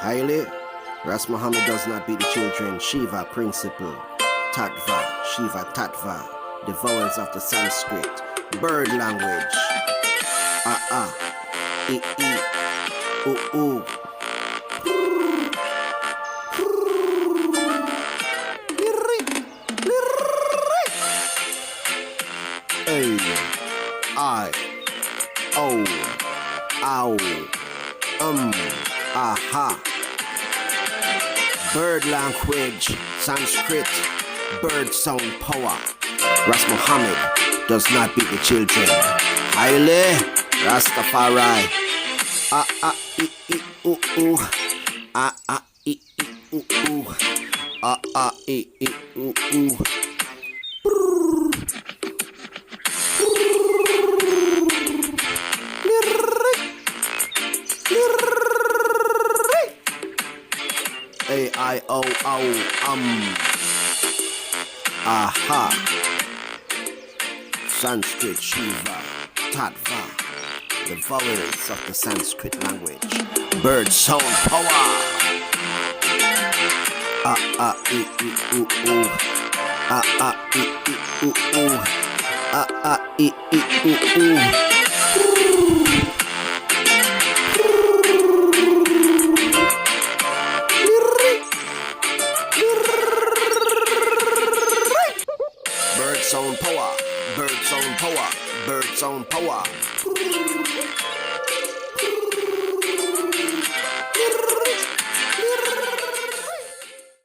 Highly, Ras MuhaMMad does not beat the children. Shiva principle, Tattva, Shiva Tattva, the vowels of the Sanskrit, bird language. E, ooh. A, I, O, ow, aha. Bird language, Sanskrit, bird sound power. Ras MuhaMMad does not beat the children. Highly, Rastafari. E, ooh. E, ooh. A, I, O, aha. Sanskrit, Shiva, Tattva, the vowels of the Sanskrit language. Bird sound power. E, ooh. E, ooh. Bird sound power, bird sound power, bird sound power.